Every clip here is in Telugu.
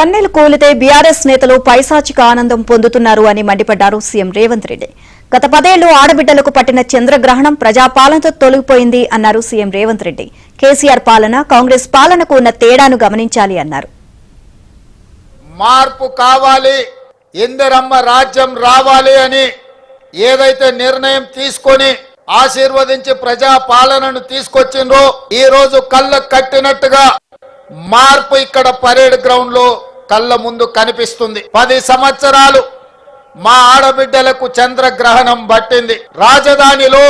పన్నెలు కూలితే బీఆర్ఎస్ నేతలు పైశాచిక ఆనందం పొందుతున్నారు అని మండిపడ్డారు సీఎం రేవంత్ రెడ్డి. గత 10 ఏళ్లు ఆడబిడ్డలకు పట్టిన చంద్రగ్రహణం ప్రజాపాలనతో తొలగిపోయింది అన్నారు సీఎం రేవంత్ రెడ్డి. కేసీఆర్ పాలన కాంగ్రెస్ పాలనకు ఉన్న తేడాను గమనించాలి అన్నారు. మార్పు కావాలి, ఇందిరమ్మ రాజ్యం రావాలి అని ఏదైతే నిర్ణయం తీసుకొని ఆశీర్వదించి ప్రజా పాలనను తీసుకొచ్చిండ్రో ఈ రోజు కళ్ళ కట్టినట్టుగా మార్పు ఇక్కడ పరేడ్ గ్రౌండ్ లో కళ్ళ ముందు కనిపిస్తుంది. 10 సంవత్సరాలు మా ఆడబిడ్డలకు చంద్రగ్రహణం పట్టింది. రాజధానిలో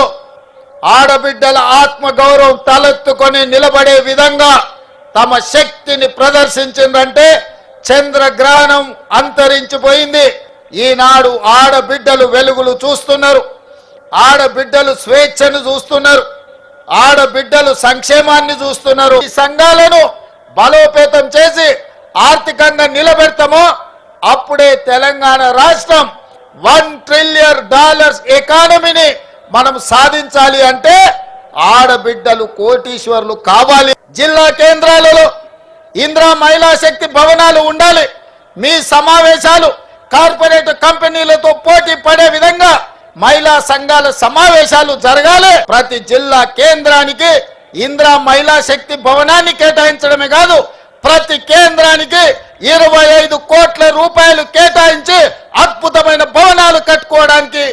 ఆడబిడ్డల ఆత్మగౌరవం తలెత్తుకొని నిలబడే విధంగా తమ శక్తిని ప్రదర్శించిందంటే చంద్రగ్రహణం అంతరించిపోయింది. ఈనాడు ఆడబిడ్డలు వెలుగులు చూస్తున్నారు, ఆడబిడ్డలు స్వేచ్ఛను చూస్తున్నారు, ఆడబిడ్డలు సంక్షేమాన్ని చూస్తున్నారు. ఈ సంఘాలను బలోపేతం చేసి ఆర్థికంగా నిలబెడతామో అప్పుడే తెలంగాణ రాష్ట్రం $1 ట్రిలియన్ ఎకానమీని మనం సాధించాలి. అంటే ఆడబిడ్డలు కోటీశ్వర్లు కావాలి. జిల్లా కేంద్రాలలో ఇందిరా మహిళా శక్తి భవనాలు ఉండాలి. మీ సమావేశాలు కార్పొరేట్ కంపెనీలతో పోటీ పడే విధంగా మహిళా సంఘాల సమావేశాలు జరగాలి. ప్రతి జిల్లా కేంద్రానికి ఇందిరా మహిళా శక్తి భవనాన్ని కేటాయించడమే కాదు, ప్రతి కేంద్రానికి 25 కోట్ల రూపాయలు కేటాయించి అద్భుతమైన భవనాలు కట్టుకోవడానికి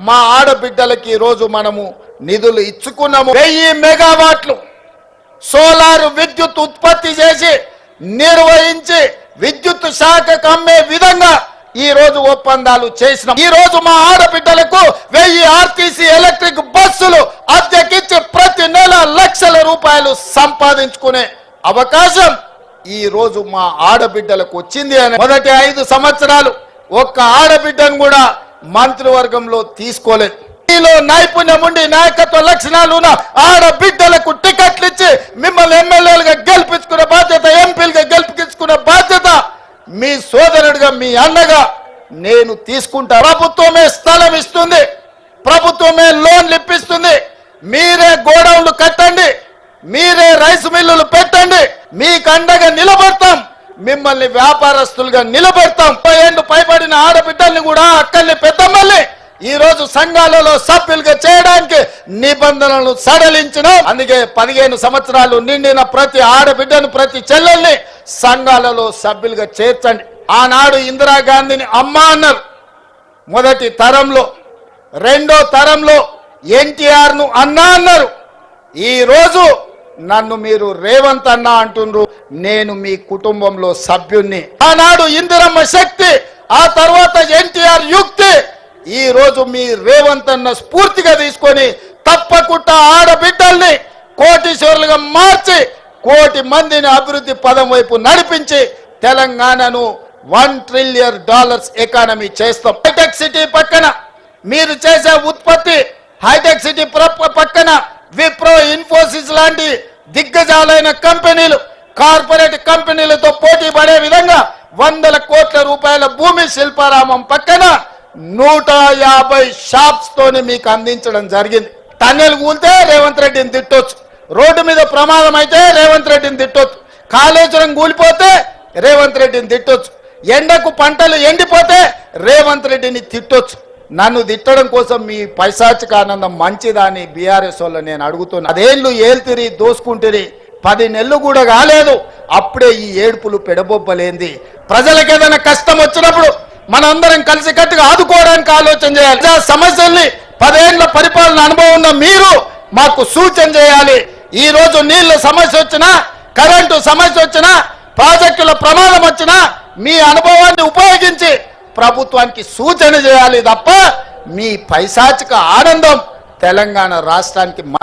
మా ఆడబిడ్డలకి ఈ రోజు మనము నిధులు ఇచ్చుకున్నాము. 1000 మెగావాట్లు సోలార్ విద్యుత్ ఉత్పత్తి చేసి నిర్వహించి విద్యుత్ శాఖకు అమ్మే విధంగా ఈ రోజు ఒప్పందాలు చేసినాం. ఈ రోజు మా ఆడబిడ్డలకు 1000 ఆర్టీసీ ఎలక్ట్రిక్ బస్సులు అద్దెకిచ్చి ప్రతి నెల లక్షల రూపాయలు సంపాదించుకునే అవకాశం ఈ రోజు మా ఆడబిడ్డలకు వచ్చింది. అని మొదటి 5 సంవత్సరాలు ఒక్క ఆడబిడ్డను కూడా మంత్రివర్గంలో తీసుకోలేదు. మీలో నైపుణ్యం ఉండి నాయకత్వ లక్షణాలు ఉన్న ఆడబిడ్డలకు టికెట్లు ఇచ్చి మిమ్మల్ని ఎమ్మెల్యేలుగా గెలిపించుకునే బాధ్యత, ఎంపీలుగా గెలిపించుకునే బాధ్యత మీ సోదరుడిగా, మీ అన్నగా నేను తీసుకుంటా. ప్రభుత్వమే స్థలం ఇస్తుంది, ప్రభుత్వమే లోన్లు ఇప్పిస్తుంది. మీరే గోడౌన్లు కట్టండి, మీరే రైస్ మిల్లులు పెట్టండి, మీకు అండగా నిలబడతాం, మిమ్మల్ని వ్యాపారస్తులుగా నిలబెడతాం. 30 ఏళ్ళు పైబడిన ఆడబిడ్డల్ని కూడా అక్కల్ని పెద్దమ్మల్ని ఈ రోజు సంఘాలలో సభ్యులుగా చేయడానికి నిబంధనలు సడలించినాం. అందుకే 15 సంవత్సరాలు నిండిన ప్రతి ఆడబిడ్డను, ప్రతి చెల్లెల్ని సంఘాలలో సభ్యులుగా చేర్చండి. ఆనాడు ఇందిరాగాంధీని అమ్మ అన్నారు మొదటి తరంలో, రెండో తరంలో ఎన్టీఆర్ ను అన్నా అన్నారు. ఈ రోజు నన్ను మీరు రేవంత్ అన్న అంటుండ్రు. నేను మీ కుటుంబంలో సభ్యుణ్ణి. ఆనాడు ఇందిరమ్మ శక్తి, ఆ తర్వాత ఎన్టీఆర్ యుక్తి, ఈ రోజు మీ రేవంత్ అన్న స్ఫూర్తిగా తీసుకొని తప్పకుండా ఆడబిడ్డల్ని కోటీశ్వరులుగా మార్చి 1 కోటి మందిని అభివృద్ధి పదం వైపు నడిపించి తెలంగాణను $1 ట్రిలియన్ ఎకానమీ చేస్తాం. హైటెక్ సిటీ పక్కన మీరు చేసే ఉత్పత్తి, హైటెక్ సిటీ పక్కన విప్రో, ఇన్ఫోసిస్ లాంటి దిగ్గజాలైన కంపెనీలు కార్పొరేట్ కంపెనీలతో పోటీ పడే విధంగా 100 కోట్ల రూపాయల భూమి శిల్పారామం పక్కన 150 షాప్స్ తోని మీకు అందించడం జరిగింది. టన్నెల్ కూలితే రేవంత్ రెడ్డిని తిట్టొచ్చు, రోడ్డు మీద ప్రమాదం అయితే రేవంత్ రెడ్డిని తిట్టొచ్చు, కాళేశ్వరం కూలిపోతే రేవంత్ రెడ్డిని తిట్టొచ్చు, ఎండకు పంటలు ఎండిపోతే రేవంత్ రెడ్డిని తిట్టొచ్చు. నన్ను తిట్టడం కోసం మీ పైశాచిక ఆనందం మంచిదా అని బీఆర్ఎస్ వాళ్ళు నేను అడుగుతున్నా. 10 ఏళ్ళు ఏల్తిరి దోసుకుంటురి, 10 నెలలు కూడా కాలేదు, అప్పుడే ఈ ఏడుపులు పెడబొబ్బలేంది. ప్రజలకు ఏదైనా కష్టం వచ్చినప్పుడు మనందరం కలిసికట్టుగా ఆదుకోవడానికి ఆలోచన చేయాలి. సమస్యల్ని 10 ఏళ్ల పరిపాలన అనుభవం ఉన్న మీరు మాకు సూచన చేయాలి. ఈ రోజు నీళ్ల సమస్య వచ్చినా, కరెంటు సమస్య వచ్చినా, ప్రాజెక్టుల ప్రమాదం వచ్చినా మీ అనుభవాన్ని ఉపయోగించి ప్రభుత్వానికి సూచన చేయాలి తప్ప మీ పైశాచిక ఆనందం తెలంగాణ రాష్ట్రానికి